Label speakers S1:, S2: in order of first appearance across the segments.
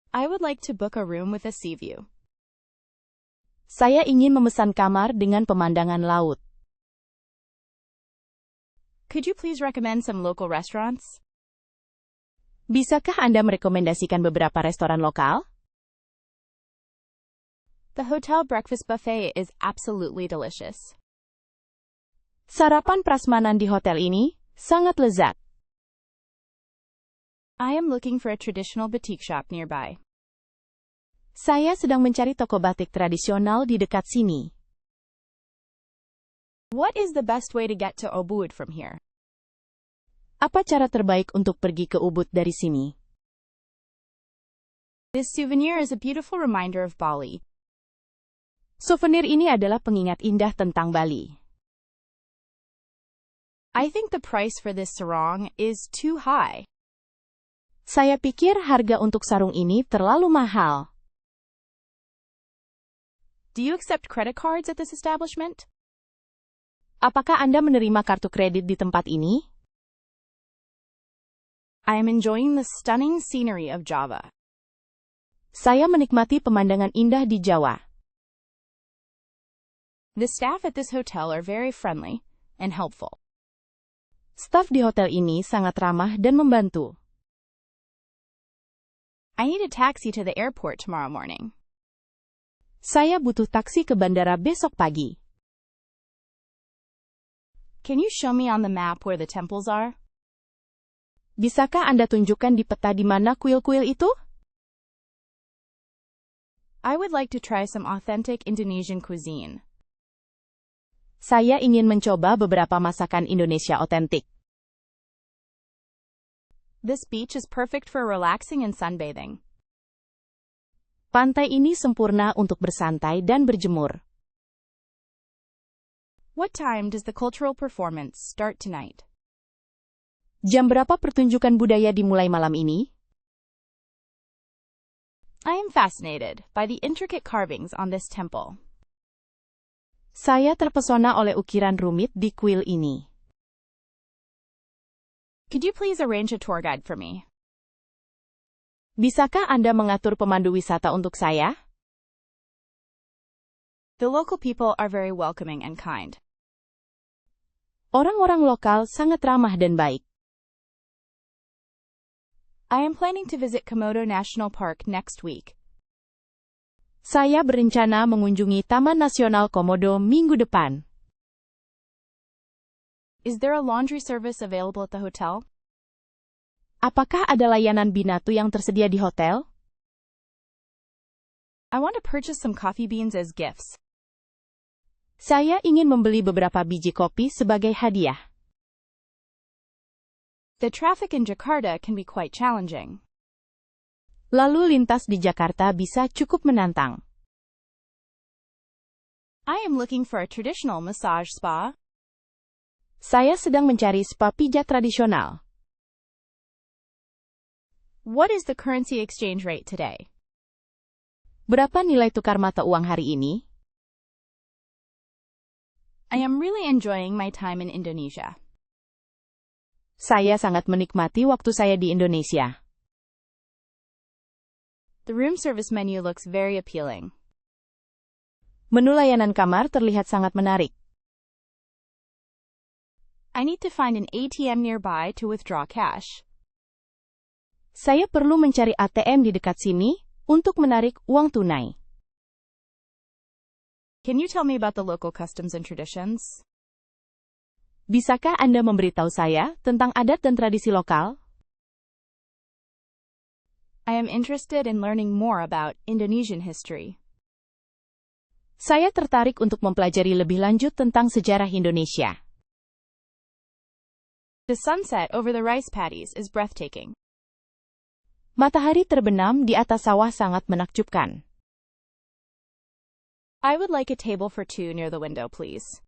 S1: I would like to book a room with a sea view.
S2: Saya ingin memesan kamar dengan pemandangan laut.
S1: Could you please recommend some local restaurants?
S2: Bisakah Anda merekomendasikan beberapa restoran lokal?
S1: The hotel breakfast buffet is absolutely delicious.
S2: Sarapan prasmanan di hotel ini sangat lezat.
S1: I am looking for a traditional boutique shop nearby.
S2: Saya sedang mencari toko batik tradisional di dekat sini.
S1: What is the best way to get to Ubud from here?
S2: Apa cara terbaik untuk pergi ke Ubud dari sini?
S1: This souvenir is a beautiful reminder of Bali.
S2: Souvenir ini adalah pengingat indah tentang Bali.
S1: I think the price for this sarong is too high.
S2: Saya pikir harga untuk sarung ini terlalu mahal.
S1: Do you accept credit cards at this establishment?
S2: Apakah Anda menerima kartu kredit di tempat ini?
S1: I am enjoying the stunning scenery of Java.
S2: Saya menikmati pemandangan indah di Jawa.
S1: The staff at this hotel are very friendly and helpful.
S2: Staf di hotel ini sangat ramah dan membantu.
S1: I need a taxi to the airport tomorrow morning.
S2: Saya butuh taksi ke bandara besok pagi.
S1: Can you show me on the map where the temples are?
S2: Bisakah Anda tunjukkan di peta di mana kuil-kuil itu?
S1: I would like to try some authentic Indonesian cuisine.
S2: Saya ingin mencoba beberapa masakan Indonesia otentik.
S1: This beach is perfect for relaxing and sunbathing.
S2: Pantai ini sempurna untuk bersantai dan berjemur.
S1: What time does the cultural performance start tonight?
S2: Jam berapa pertunjukan budaya dimulai malam ini?
S1: I am fascinated by the intricate carvings on this temple.
S2: Saya terpesona oleh ukiran rumit di kuil ini.
S1: Could you please arrange a tour guide for me?
S2: Bisakah Anda mengatur pemandu wisata untuk saya?
S1: The local people are very welcoming and kind.
S2: Orang-orang lokal sangat ramah dan baik.
S1: I am planning to visit Komodo National Park next week.
S2: Saya berencana mengunjungi Taman Nasional Komodo minggu depan.
S1: Is there a laundry service available at the hotel?
S2: Apakah ada layanan binatu yang tersedia di hotel?
S1: I want to purchase some coffee beans as gifts.
S2: Saya ingin membeli beberapa biji kopi sebagai hadiah.
S1: The traffic in Jakarta can be quite challenging.
S2: Lalu lintas di Jakarta bisa cukup menantang.
S1: I am looking for a traditional massage spa.
S2: Saya sedang mencari spa pijat tradisional.
S1: What is the currency exchange rate today?
S2: Berapa nilai tukar mata uang hari ini?
S1: I am really enjoying my time in Indonesia.
S2: Saya sangat menikmati waktu saya di Indonesia.
S1: The room service menu looks very appealing.
S2: Menu layanan kamar terlihat sangat menarik.
S1: I need to find an ATM nearby to withdraw cash.
S2: Saya perlu mencari ATM di dekat sini untuk menarik uang tunai.
S1: Can you tell me about the local customs and traditions?
S2: Bisakah Anda memberitahu saya tentang adat dan tradisi lokal?
S1: I am interested in learning more about Indonesian history.
S2: Saya tertarik untuk mempelajari lebih lanjut tentang sejarah Indonesia.
S1: The sunset over the rice paddies is breathtaking.
S2: Matahari terbenam di atas sawah sangat menakjubkan.
S1: I would like a table for two near the window, please.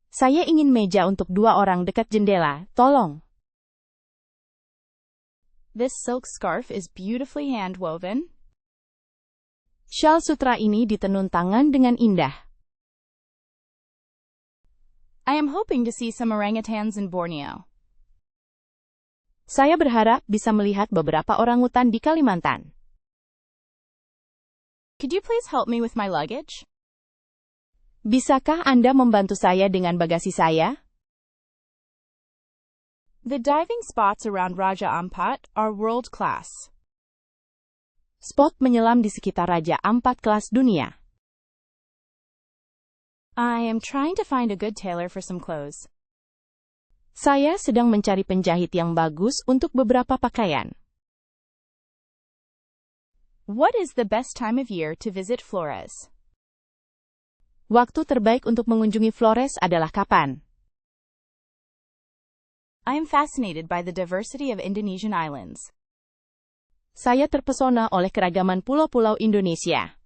S2: Saya ingin meja untuk 2 orang dekat jendela, tolong.
S1: This silk scarf is beautifully hand-woven.
S2: Syal sutra ini ditenun tangan dengan indah.
S1: I am hoping to see some orangutans in Borneo.
S2: Saya berharap bisa melihat beberapa orangutan di Kalimantan.
S1: Could you please help me with my luggage?
S2: Bisakah Anda membantu saya dengan bagasi saya?
S1: The diving spots around Raja Ampat are world-class.
S2: Spot menyelam di sekitar Raja Ampat kelas dunia.
S1: I am trying to find a good tailor for some clothes.
S2: Saya sedang mencari penjahit yang bagus untuk beberapa pakaian.
S1: What is the best time of year to visit Flores?
S2: Waktu terbaik untuk mengunjungi Flores adalah kapan?
S1: I am fascinated by the diversity of Indonesian islands.
S2: Saya terpesona oleh keragaman pulau-pulau Indonesia.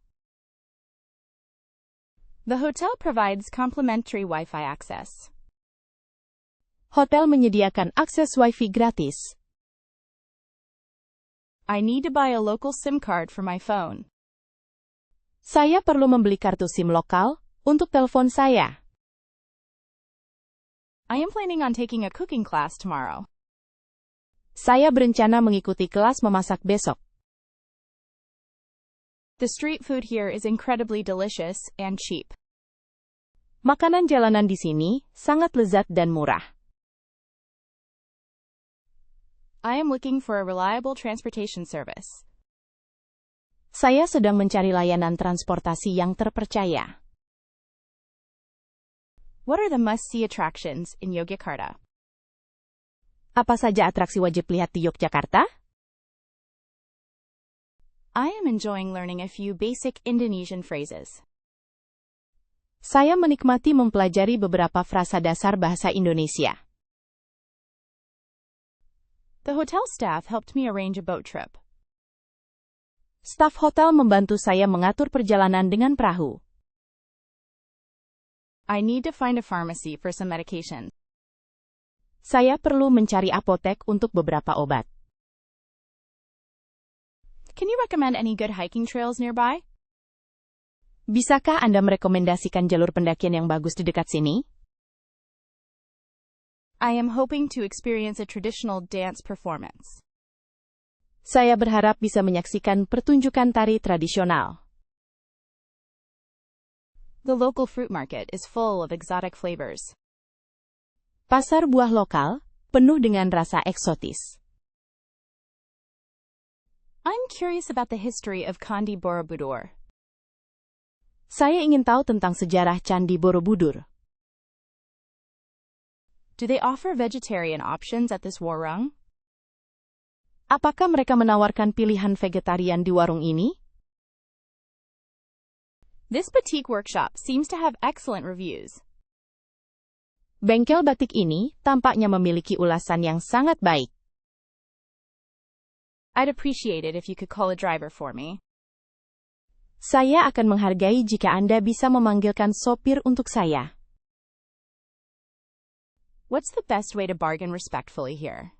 S1: The hotel provides complimentary Wi-Fi access.
S2: Hotel menyediakan akses Wi-Fi gratis.
S1: I need to buy a local SIM card for my phone.
S2: Saya perlu membeli kartu SIM lokal untuk telepon saya.
S1: I am planning on taking a cooking class tomorrow.
S2: Saya berencana mengikuti kelas memasak besok.
S1: The street food here is incredibly delicious and cheap.
S2: Makanan jalanan di sini sangat lezat dan murah.
S1: I am looking for a reliable transportation service.
S2: Saya sedang mencari layanan transportasi yang terpercaya.
S1: What are the must-see attractions in Yogyakarta?
S2: Apa saja atraksi wajib lihat di Yogyakarta?
S1: I am enjoying learning a few basic Indonesian phrases.
S2: Saya menikmati mempelajari beberapa frasa dasar bahasa Indonesia.
S1: The hotel staff helped me arrange a boat trip.
S2: Staf hotel membantu saya mengatur perjalanan dengan perahu.
S1: I need to find a pharmacy for some medication.
S2: Saya perlu mencari apotek untuk beberapa obat.
S1: Can you recommend any good hiking trails nearby?
S2: Bisakah Anda merekomendasikan jalur pendakian yang bagus di dekat sini?
S1: I am hoping to experience a traditional dance performance.
S2: Saya berharap bisa menyaksikan pertunjukan tari tradisional.
S1: The local fruit market is full of exotic flavors.
S2: Pasar buah lokal penuh dengan rasa eksotis.
S1: I'm curious about the history of Candi Borobudur.
S2: Saya ingin tahu tentang sejarah Candi Borobudur.
S1: Do they offer vegetarian options at this warung?
S2: Apakah mereka menawarkan pilihan vegetarian di warung ini?
S1: This boutique workshop seems to have excellent reviews.
S2: Bengkel batik ini tampaknya memiliki ulasan yang sangat baik.
S1: I'd appreciate it if you could call a driver for me.
S2: Saya akan menghargai jika Anda bisa memanggilkan sopir untuk saya.
S1: What's the best way to bargain respectfully here?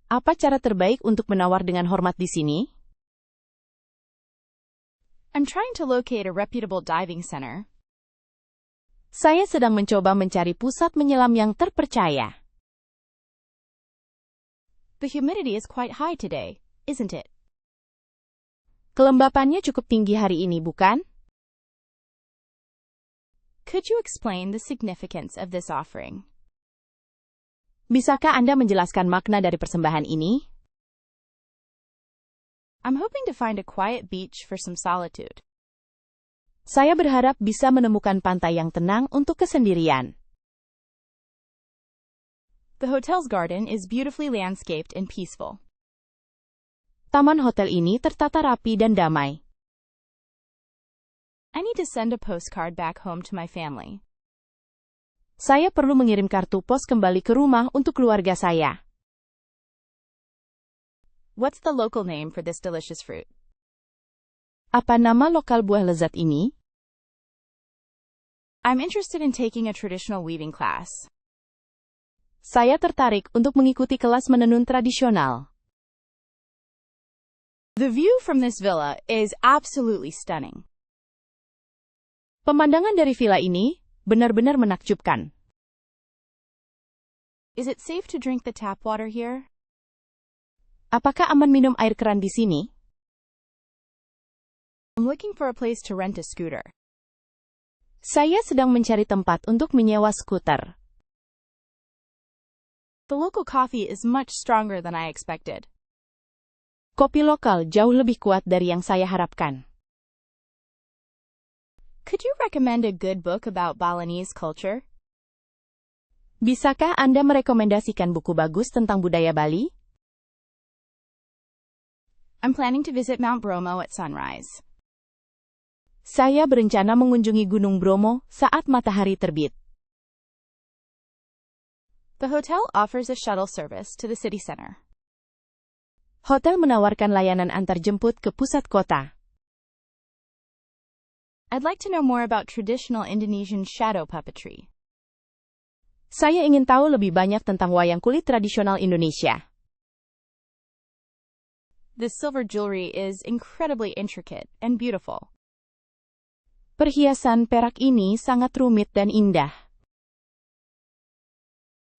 S2: Apa cara terbaik untuk menawar dengan hormat di sini?
S1: I'm trying to locate a reputable diving center.
S2: Saya sedang mencoba mencari pusat menyelam yang terpercaya.
S1: The humidity is quite high today, isn't it?
S2: Kelembapannya cukup tinggi hari ini, bukan?
S1: Could you explain the significance of this offering?
S2: Bisakah Anda menjelaskan makna dari persembahan ini?
S1: I'm hoping to find a quiet beach for some solitude.
S2: Saya berharap bisa menemukan pantai yang tenang untuk kesendirian.
S1: The hotel's garden is beautifully landscaped and peaceful.
S2: Taman hotel ini tertata rapi dan damai.
S1: I need to send a postcard back home to my family.
S2: Saya perlu mengirim kartu pos kembali ke rumah untuk keluarga saya.
S1: What's the local name for this delicious fruit?
S2: Apa nama lokal buah lezat ini?
S1: I'm interested in taking a traditional weaving class.
S2: Saya tertarik untuk mengikuti kelas menenun tradisional.
S1: The view from this villa is absolutely stunning.
S2: Pemandangan dari villa ini benar-benar menakjubkan.
S1: Is it safe to drink the tap water here?
S2: Apakah aman minum air keran di sini?
S1: I'm looking for a place to rent a scooter.
S2: Saya sedang mencari tempat untuk menyewa skuter.
S1: The local coffee is much stronger than I expected.
S2: Kopi lokal jauh lebih kuat dari yang saya harapkan.
S1: Could you recommend a good book about Balinese culture?
S2: Bisakah Anda merekomendasikan buku bagus tentang budaya Bali?
S1: I'm planning to visit Mount Bromo at sunrise.
S2: Saya berencana mengunjungi Gunung Bromo saat matahari terbit.
S1: The hotel offers a shuttle service to the city center.
S2: Hotel menawarkan layanan antarjemput ke pusat kota.
S1: I'd like to know more about traditional Indonesian shadow puppetry.
S2: Saya ingin tahu lebih banyak tentang wayang kulit tradisional Indonesia.
S1: The silver jewelry is incredibly intricate and beautiful.
S2: Perhiasan perak ini sangat rumit dan indah.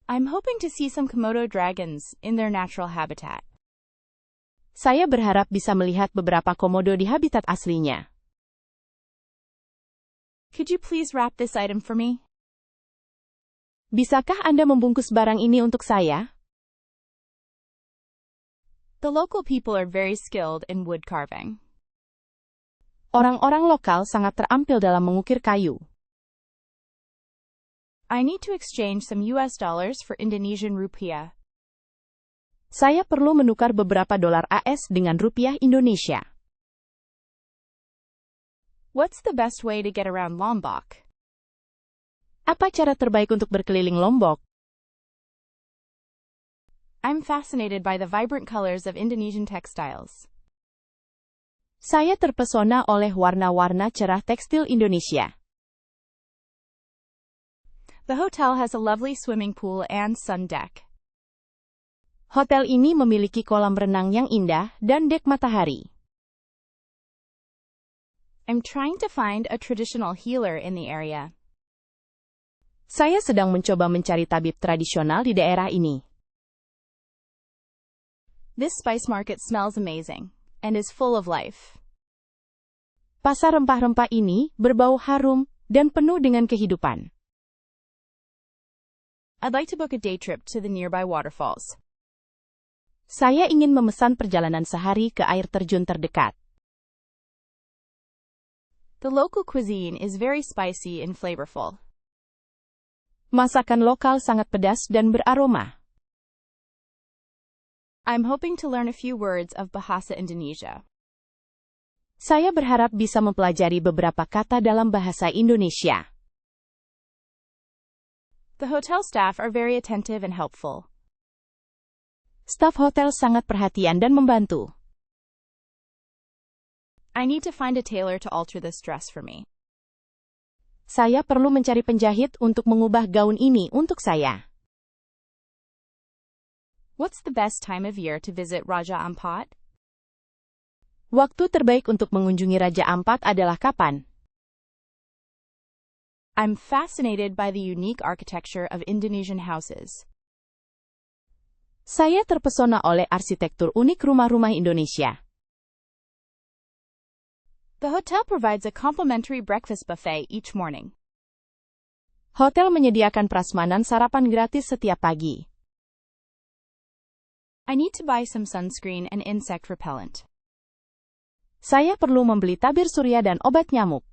S1: I'm hoping to see some Komodo dragons in their natural habitat.
S2: Saya berharap bisa melihat beberapa komodo di habitat aslinya.
S1: Could you please wrap this item for me?
S2: Bisakah Anda membungkus barang ini untuk saya?
S1: The local people are very skilled in wood carving.
S2: Orang-orang lokal sangat terampil dalam mengukir kayu.
S1: I need to exchange some US dollars for Indonesian rupiah.
S2: Saya perlu menukar beberapa dolar AS dengan rupiah Indonesia.
S1: What's the best way to get around Lombok?
S2: Apa cara terbaik untuk berkeliling Lombok?
S1: I'm fascinated by the vibrant colors of Indonesian textiles.
S2: Saya terpesona oleh warna-warna cerah tekstil Indonesia.
S1: The hotel has a lovely swimming pool and sun deck.
S2: Hotel ini memiliki kolam renang yang indah dan dek matahari.
S1: I'm trying to find a traditional healer in the area.
S2: Saya sedang mencoba mencari tabib tradisional di daerah ini.
S1: This spice market smells amazing and is full of life.
S2: Pasar rempah-rempah ini berbau harum dan penuh dengan kehidupan.
S1: I'd like to book a day trip to the nearby waterfalls.
S2: Saya ingin memesan perjalanan sehari ke air terjun terdekat.
S1: The local cuisine is very spicy and flavorful.
S2: Masakan lokal sangat pedas dan beraroma.
S1: I'm hoping to learn a few words of Bahasa Indonesia.
S2: Saya berharap bisa mempelajari beberapa kata dalam bahasa Indonesia.
S1: The hotel staff are very attentive and helpful.
S2: Staf hotel sangat perhatian dan membantu.
S1: I need to find a tailor to alter this dress for me.
S2: Saya perlu mencari penjahit untuk mengubah gaun ini untuk saya.
S1: What's the best time of year to visit Raja Ampat?
S2: Waktu terbaik untuk mengunjungi Raja Ampat adalah kapan?
S1: I'm fascinated by the unique architecture of Indonesian houses.
S2: Saya terpesona oleh arsitektur unik rumah-rumah Indonesia.
S1: The hotel provides a complimentary breakfast buffet each morning.
S2: Hotel menyediakan prasmanan sarapan gratis setiap pagi.
S1: I need to buy some sunscreen and insect repellent.
S2: Saya perlu membeli tabir surya dan obat nyamuk.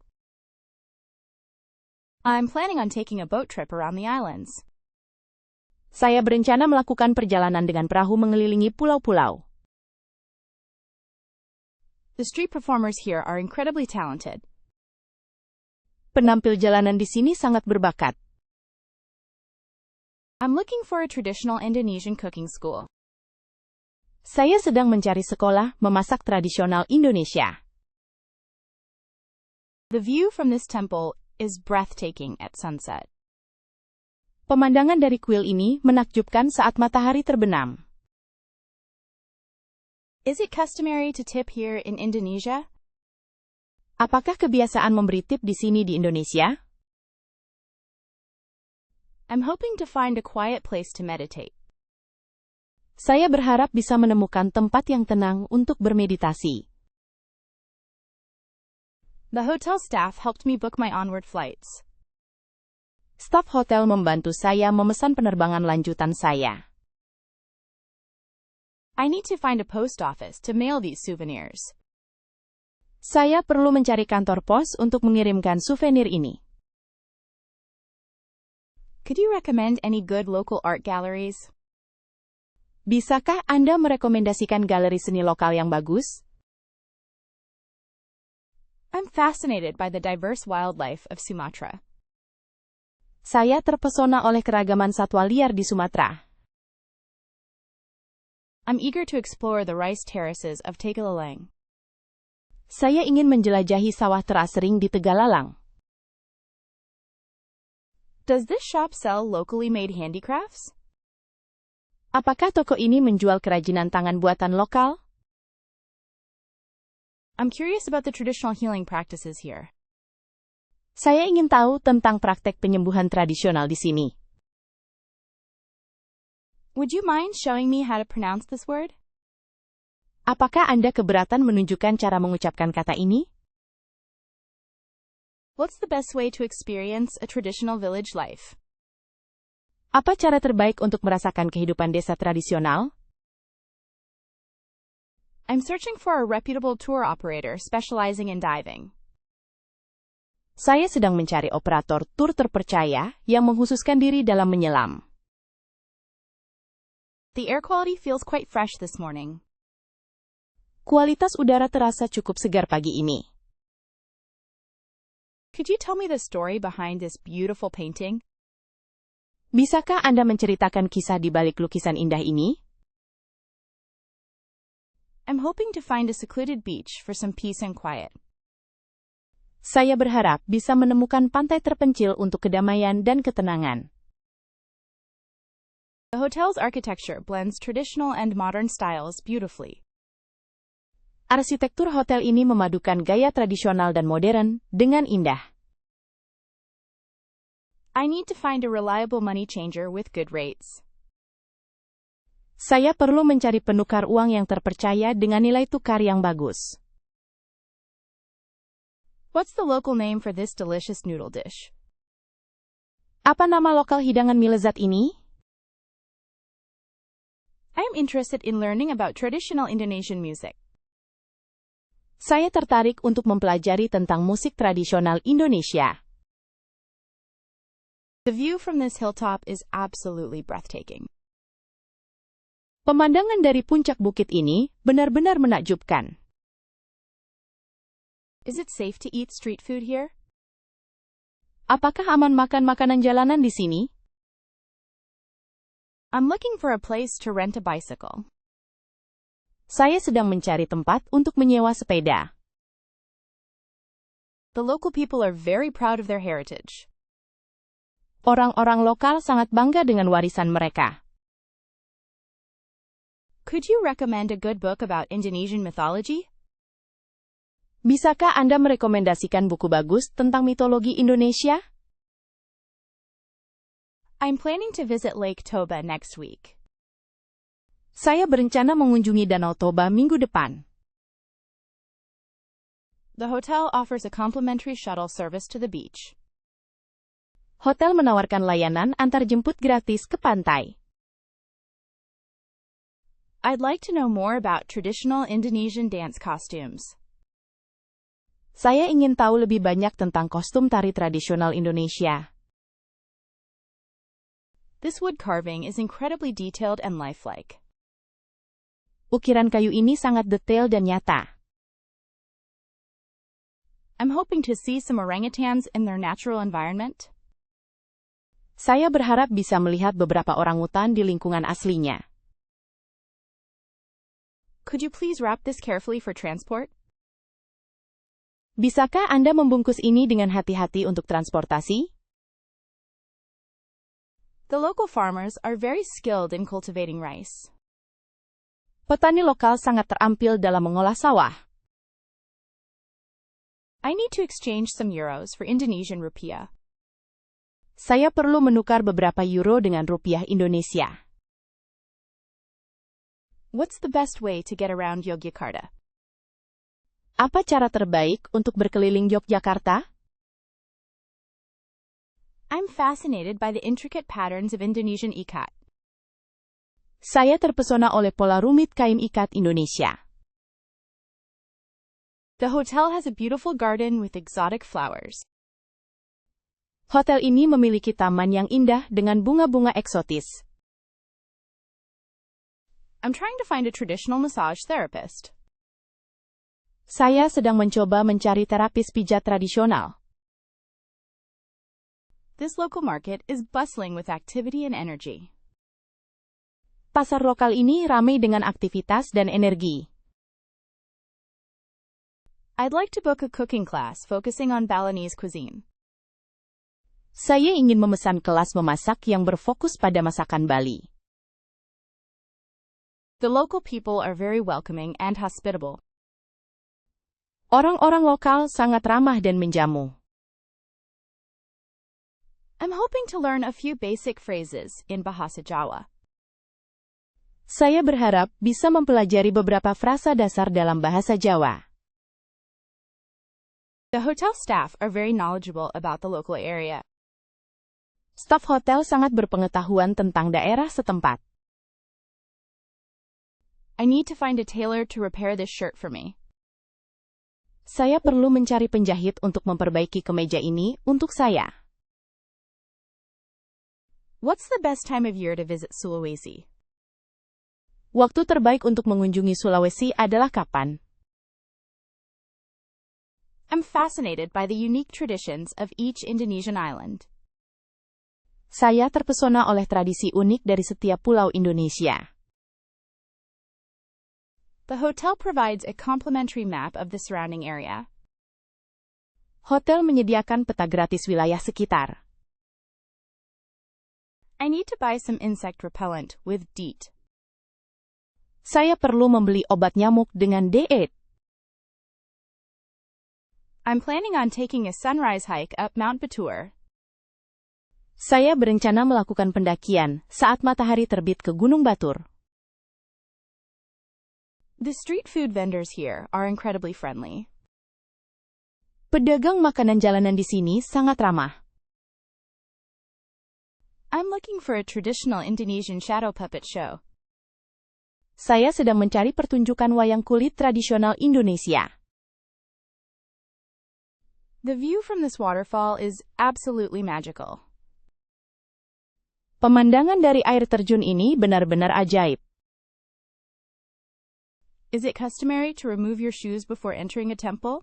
S1: I'm planning on taking a boat trip around the islands.
S2: Saya berencana melakukan perjalanan dengan perahu mengelilingi pulau-pulau.
S1: The street performers here are incredibly talented.
S2: Penampil jalanan di sini sangat berbakat.
S1: I'm looking for a traditional Indonesian cooking school.
S2: Saya sedang mencari sekolah memasak tradisional Indonesia.
S1: The view from this temple is breathtaking at sunset.
S2: Pemandangan dari kuil ini menakjubkan saat matahari terbenam.
S1: Is it customary to tip here in Indonesia?
S2: Apakah kebiasaan memberi tip di sini di Indonesia?
S1: I'm hoping to find a quiet place to meditate.
S2: Saya berharap bisa menemukan tempat yang tenang untuk bermeditasi.
S1: The hotel staff helped me book my onward flights.
S2: Staf hotel membantu saya memesan penerbangan lanjutan saya.
S1: I need to find a post office to mail these souvenirs.
S2: Saya perlu mencari kantor pos untuk mengirimkan souvenir ini.
S1: Could you recommend any good local art galleries?
S2: Bisakah Anda merekomendasikan galeri seni lokal yang bagus?
S1: I'm fascinated by the diverse wildlife of Sumatra.
S2: Saya terpesona oleh keragaman satwa liar di Sumatera.
S1: I'm eager to explore the rice terraces of Tegalalang.
S2: Saya ingin menjelajahi sawah teras sering di Tegalalang.
S1: Does this shop sell locally made handicrafts?
S2: Apakah toko ini menjual kerajinan tangan buatan lokal?
S1: I'm curious about the traditional healing practices here.
S2: Saya ingin tahu tentang praktek penyembuhan tradisional di sini.
S1: Would you mind showing me how to pronounce this word?
S2: Apakah Anda keberatan menunjukkan cara mengucapkan kata ini?
S1: What's the best way to experience a traditional village life?
S2: Apa cara terbaik untuk merasakan kehidupan desa tradisional?
S1: I'm searching for a reputable tour operator specializing in diving.
S2: Saya sedang mencari operator tur terpercaya yang menghususkan diri dalam menyelam.
S1: The air quality feels quite fresh this morning.
S2: Kualitas udara terasa cukup segar pagi ini.
S1: Could you tell me the story behind this beautiful painting?
S2: Bisakah Anda menceritakan kisah di balik lukisan indah ini?
S1: I'm hoping to find a secluded beach for some peace and quiet.
S2: Saya berharap bisa menemukan pantai terpencil untuk kedamaian dan ketenangan.
S1: The hotel's architecture blends traditional and modern styles beautifully.
S2: Arsitektur hotel ini memadukan gaya tradisional dan modern dengan indah.
S1: I need to find a reliable money changer with good rates.
S2: Saya perlu mencari penukar uang yang terpercaya dengan nilai tukar yang bagus.
S1: What's the local name for this delicious noodle dish?
S2: Apa nama lokal hidangan mie lezat ini?
S1: I am interested in learning about traditional Indonesian music.
S2: Saya tertarik untuk mempelajari tentang musik tradisional Indonesia.
S1: The view from this hilltop is absolutely breathtaking.
S2: Pemandangan dari puncak bukit ini benar-benar menakjubkan.
S1: Is it safe to eat street food here?
S2: Apakah aman makan makanan jalanan di sini?
S1: I'm looking for a place to rent a bicycle.
S2: Saya sedang mencari tempat untuk menyewa sepeda.
S1: The local people are very proud of their heritage.
S2: Orang-orang lokal sangat bangga dengan warisan mereka.
S1: Could you recommend a good book about Indonesian mythology?
S2: Bisakah Anda merekomendasikan buku bagus tentang mitologi Indonesia?
S1: I'm planning to visit Lake Toba next week.
S2: Saya berencana mengunjungi Danau Toba minggu depan.
S1: The hotel offers a complimentary shuttle service to the beach.
S2: Hotel menawarkan layanan antarjemput gratis ke pantai.
S1: I'd like to know more about traditional Indonesian dance costumes.
S2: Saya ingin tahu lebih banyak tentang kostum tari tradisional Indonesia.
S1: This wood carving is incredibly detailed and lifelike.
S2: Ukiran kayu ini sangat detail dan nyata.
S1: I'm hoping to see some orangutans in their natural environment.
S2: Saya berharap bisa melihat beberapa orangutan di lingkungan aslinya.
S1: Could you please wrap this carefully for transport?
S2: Bisakah Anda membungkus ini dengan hati-hati untuk transportasi?
S1: The local farmers are very skilled in cultivating rice.
S2: Petani lokal sangat terampil dalam mengolah sawah.
S1: I need to exchange some euros for Indonesian rupiah.
S2: Saya perlu menukar beberapa euro dengan rupiah Indonesia.
S1: What's the best way to get around Yogyakarta?
S2: Apa cara terbaik untuk berkeliling Yogyakarta?
S1: I'm fascinated by the intricate patterns of Indonesian ikat.
S2: Saya terpesona oleh pola rumit kain ikat Indonesia.
S1: The hotel has a beautiful garden with exotic flowers.
S2: Hotel ini memiliki taman yang indah dengan bunga-bunga eksotis.
S1: I'm trying to find a traditional massage therapist.
S2: Saya sedang mencoba mencari terapis pijat tradisional.
S1: This local market is bustling with activity and energy.
S2: Pasar lokal ini ramai dengan aktivitas dan energi.
S1: I'd like to book a cooking class focusing on Balinese cuisine.
S2: Saya ingin memesan kelas memasak yang berfokus pada masakan Bali.
S1: The local people are very welcoming and hospitable.
S2: Orang-orang lokal sangat ramah dan menjamu.
S1: I'm hoping to learn a few basic phrases in Bahasa Jawa.
S2: Saya berharap bisa mempelajari beberapa frasa dasar dalam bahasa Jawa.
S1: The hotel staff are very knowledgeable about the local area.
S2: Staf hotel sangat berpengetahuan tentang daerah setempat.
S1: I need to find a tailor to repair this shirt for me.
S2: Saya perlu mencari penjahit untuk memperbaiki kemeja ini untuk saya.
S1: What's the best time of year to visit Sulawesi?
S2: Waktu terbaik untuk mengunjungi Sulawesi adalah kapan?
S1: I'm fascinated by the unique traditions of each Indonesian island.
S2: Saya terpesona oleh tradisi unik dari setiap pulau Indonesia.
S1: The hotel provides a complimentary map of the surrounding area.
S2: Hotel menyediakan peta gratis wilayah sekitar.
S1: I need to buy some insect repellent with DEET.
S2: Saya perlu membeli obat nyamuk dengan DEET.
S1: I'm planning on taking a sunrise hike up Mount Batur.
S2: Saya berencana melakukan pendakian saat matahari terbit ke Gunung Batur.
S1: The street food vendors here are incredibly friendly.
S2: Pedagang makanan jalanan di sini sangat ramah.
S1: I'm looking for a traditional Indonesian shadow puppet show.
S2: Saya sedang mencari pertunjukan wayang kulit tradisional Indonesia.
S1: The view from this waterfall is absolutely magical.
S2: Pemandangan dari air terjun ini benar-benar ajaib.
S1: Is it customary to remove your shoes before entering a temple?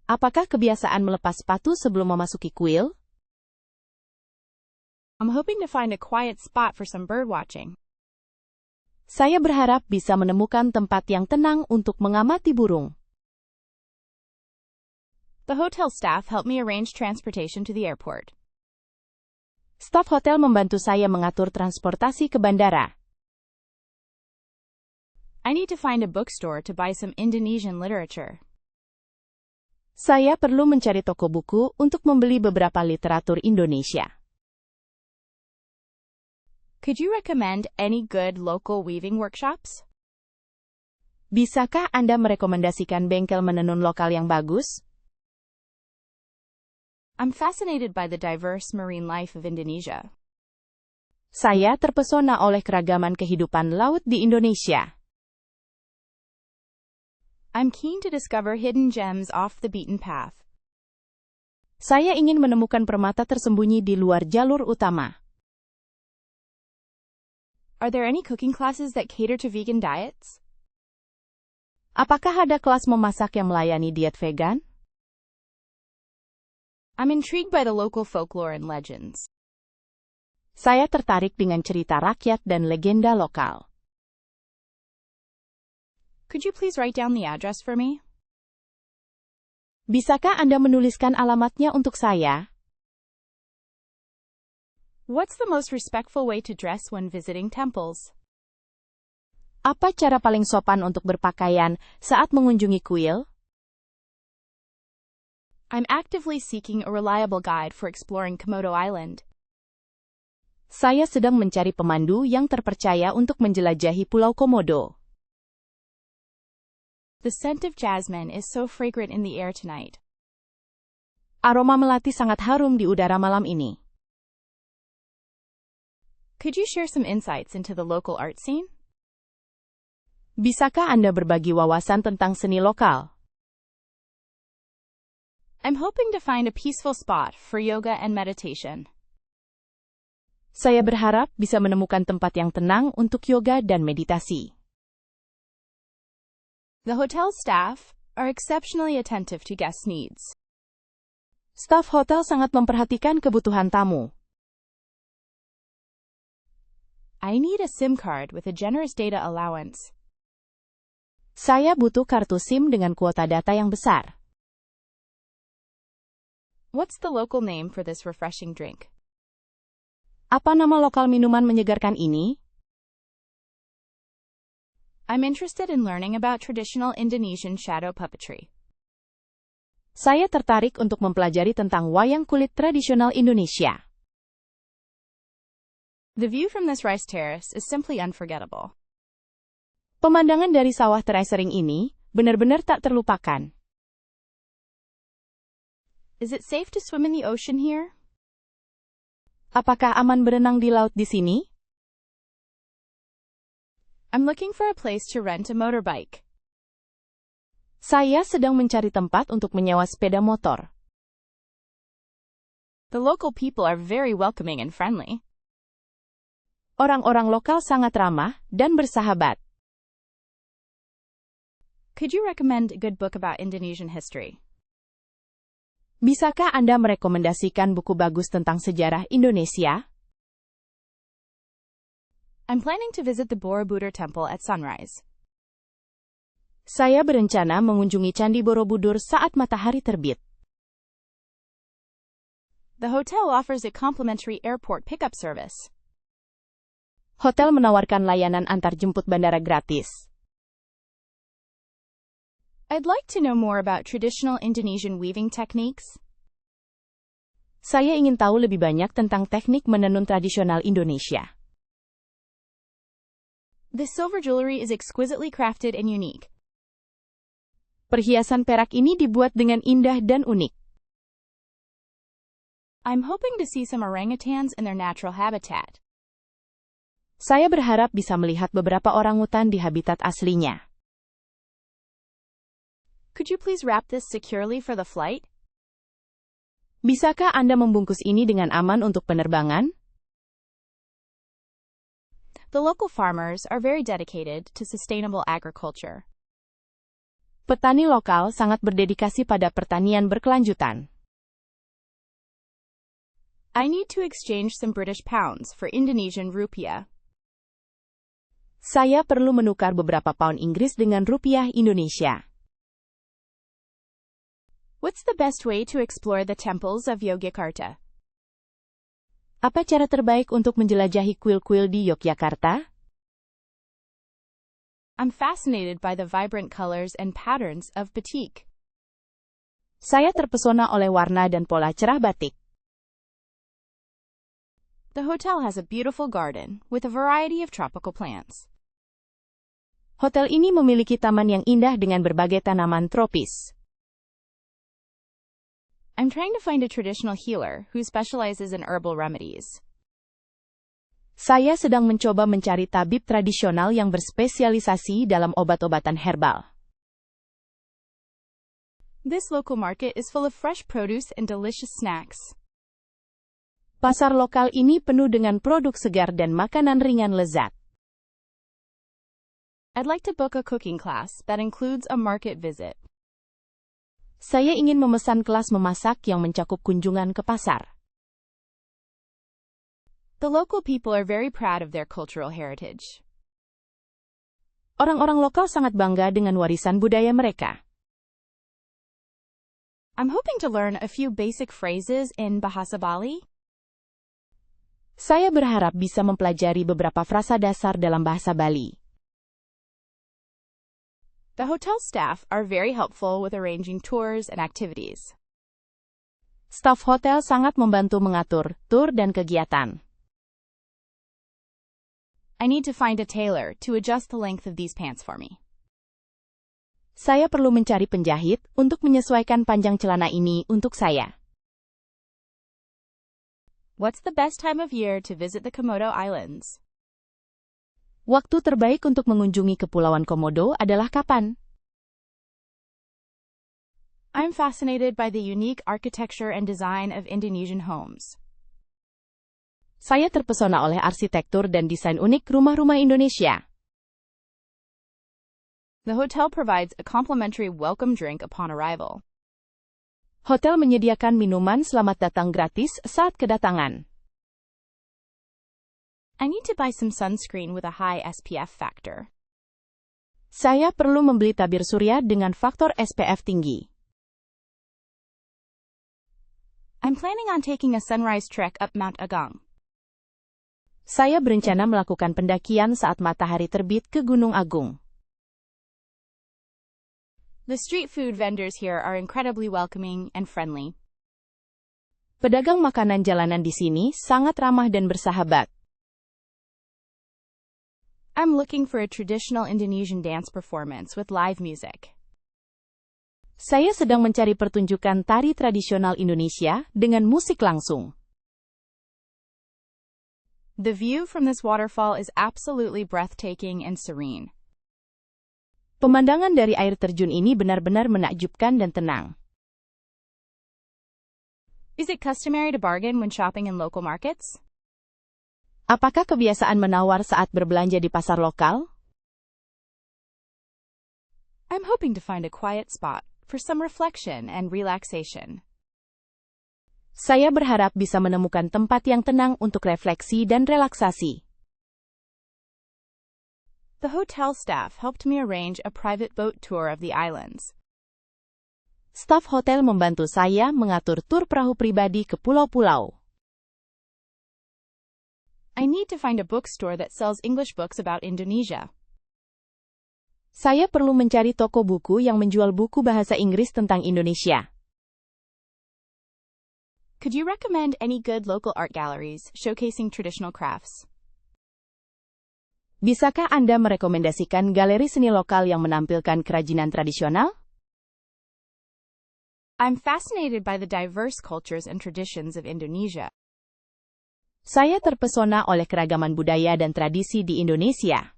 S2: Apakah kebiasaan melepas sepatu sebelum memasuki kuil?
S1: I'm hoping to find a quiet spot for some bird watching.
S2: Saya berharap bisa menemukan tempat yang tenang untuk mengamati burung.
S1: The hotel staff helped me arrange transportation to the airport.
S2: Staf hotel membantu saya mengatur transportasi ke bandara.
S1: I need to find a bookstore to buy some Indonesian literature.
S2: Saya perlu mencari toko buku untuk membeli beberapa literatur Indonesia.
S1: Could you recommend any good local weaving workshops?
S2: Bisakah Anda merekomendasikan bengkel menenun lokal yang bagus?
S1: I'm fascinated by the diverse marine life of Indonesia.
S2: Saya terpesona oleh keragaman kehidupan laut di Indonesia.
S1: I'm keen to discover hidden gems off the beaten path.
S2: Saya ingin menemukan permata tersembunyi di luar jalur utama.
S1: Are there any cooking classes that cater to vegan diets?
S2: Apakah ada kelas memasak yang melayani diet vegan?
S1: I'm intrigued by the local folklore and legends.
S2: Saya tertarik dengan cerita rakyat dan legenda lokal.
S1: Could you please write down the address for me?
S2: Bisakah Anda menuliskan alamatnya untuk saya?
S1: What's the most respectful way to dress when visiting temples?
S2: Apa cara paling sopan untuk berpakaian saat mengunjungi kuil?
S1: I'm actively seeking a reliable guide for exploring Komodo Island.
S2: Saya sedang mencari pemandu yang terpercaya untuk menjelajahi Pulau Komodo.
S1: The scent of jasmine is so fragrant in the air tonight.
S2: Aroma melati sangat harum di udara malam ini.
S1: Could you share some insights into the local art scene?
S2: Bisakah Anda berbagi wawasan tentang seni lokal?
S1: I'm hoping to find a peaceful spot for yoga and meditation.
S2: Saya berharap bisa menemukan tempat yang tenang untuk yoga dan meditasi.
S1: The hotel staff are exceptionally attentive to guest needs.
S2: Staf hotel sangat memperhatikan kebutuhan tamu.
S1: I need a SIM card with a generous data allowance.
S2: Saya butuh kartu SIM dengan kuota data yang besar.
S1: What's the local name for this refreshing drink?
S2: Apa nama lokal minuman menyegarkan ini?
S1: I'm interested in learning about traditional Indonesian shadow puppetry.
S2: Saya tertarik untuk mempelajari tentang wayang kulit tradisional Indonesia.
S1: The view from this rice terrace is simply unforgettable.
S2: Pemandangan dari sawah terasering ini benar-benar tak terlupakan.
S1: Is it safe to swim in the ocean here?
S2: Apakah aman berenang di laut di sini?
S1: I'm looking for a place to rent a motorbike.
S2: Saya sedang mencari tempat untuk menyewa sepeda motor.
S1: The local people are very welcoming and friendly.
S2: Orang-orang lokal sangat ramah dan bersahabat.
S1: Could you recommend a good book about Indonesian history?
S2: Bisakah Anda merekomendasikan buku bagus tentang sejarah Indonesia?
S1: I'm planning to visit the Borobudur Temple at sunrise.
S2: Saya berencana mengunjungi Candi Borobudur saat matahari terbit.
S1: The hotel offers a complimentary airport pickup service.
S2: Hotel menawarkan layanan antarjemput bandara gratis.
S1: I'd like to know more about traditional Indonesian weaving techniques.
S2: Saya ingin tahu lebih banyak tentang teknik menenun tradisional Indonesia.
S1: This silver jewelry is exquisitely crafted and unique.
S2: Perhiasan perak ini dibuat dengan indah dan unik.
S1: I'm hoping to see some orangutans in their natural habitat.
S2: Saya berharap bisa melihat beberapa orangutan di habitat aslinya.
S1: Could you please wrap this securely for the flight?
S2: Bisakah Anda membungkus ini dengan aman untuk penerbangan?
S1: The local farmers are very dedicated to sustainable agriculture.
S2: Petani lokal sangat berdedikasi pada pertanian berkelanjutan.
S1: I need to exchange some British pounds for Indonesian rupiah.
S2: Saya perlu menukar beberapa pound Inggris dengan rupiah Indonesia.
S1: What's the best way to explore the temples of Yogyakarta?
S2: Apa cara terbaik untuk menjelajahi kuil-kuil di Yogyakarta?
S1: I'm fascinated by the vibrant colors and patterns of batik.
S2: Saya terpesona oleh warna dan pola cerah batik.
S1: The hotel has a beautiful garden with a variety of tropical plants.
S2: Hotel ini memiliki taman yang indah dengan berbagai tanaman tropis.
S1: I'm trying to find a traditional healer who specializes in herbal remedies.
S2: Saya sedang mencoba mencari tabib tradisional yang berspesialisasi dalam obat-obatan herbal.
S1: This local market is full of fresh produce and delicious snacks.
S2: Pasar lokal ini penuh dengan produk segar dan makanan ringan lezat.
S1: I'd like to book a cooking class that includes a market visit.
S2: Saya ingin memesan kelas memasak yang mencakup kunjungan ke pasar.
S1: The local people are very proud of their cultural heritage.
S2: Orang-orang lokal sangat bangga dengan warisan budaya mereka.
S1: I'm hoping to learn a few basic phrases in Bahasa Bali.
S2: Saya berharap bisa mempelajari beberapa frasa dasar dalam bahasa Bali.
S1: The hotel staff are very helpful with arranging tours and activities.
S2: Staf hotel sangat membantu mengatur tur dan kegiatan.
S1: I need to find a tailor to adjust the length of these pants for me.
S2: Saya perlu mencari penjahit untuk menyesuaikan panjang celana ini untuk saya.
S1: What's the best time of year to visit the Komodo Islands?
S2: Waktu terbaik untuk mengunjungi Kepulauan Komodo adalah kapan?
S1: I'm fascinated by the unique architecture and design of Indonesian homes.
S2: Saya terpesona oleh arsitektur dan desain unik rumah-rumah Indonesia.
S1: The hotel provides a complimentary welcome drink upon arrival.
S2: Hotel menyediakan minuman selamat datang gratis saat kedatangan.
S1: I need to buy some sunscreen with a high SPF factor.
S2: Saya perlu membeli tabir surya dengan faktor SPF tinggi.
S1: I'm planning on taking a sunrise trek up Mount Agung.
S2: Saya berencana melakukan pendakian saat matahari terbit ke Gunung Agung.
S1: The street food vendors here are incredibly welcoming and friendly.
S2: Pedagang makanan jalanan di sini sangat ramah dan bersahabat.
S1: I'm looking for a traditional Indonesian dance performance with live music.
S2: Saya sedang mencari pertunjukan tari tradisional Indonesia dengan musik langsung.
S1: The view from this waterfall is absolutely breathtaking and serene.
S2: Pemandangan dari air terjun ini benar-benar menakjubkan dan tenang.
S1: Is it customary to bargain when shopping in local markets?
S2: Apakah kebiasaan menawar saat berbelanja di pasar lokal?
S1: I'm hoping to find a quiet spot for some reflection and relaxation.
S2: Saya berharap bisa menemukan tempat yang tenang untuk refleksi dan relaksasi.
S1: The hotel staff helped me arrange a private boat tour of the islands.
S2: Staf hotel membantu saya mengatur tur perahu pribadi ke pulau-pulau.
S1: I need to find a bookstore that sells English books about Indonesia.
S2: Saya perlu mencari toko buku yang menjual buku bahasa Inggris tentang Indonesia.
S1: Could you recommend any good local art galleries showcasing traditional crafts?
S2: Bisakah Anda merekomendasikan galeri seni lokal yang menampilkan kerajinan tradisional?
S1: I'm fascinated by the diverse cultures and traditions of Indonesia.
S2: Saya terpesona oleh keragaman budaya dan tradisi di Indonesia.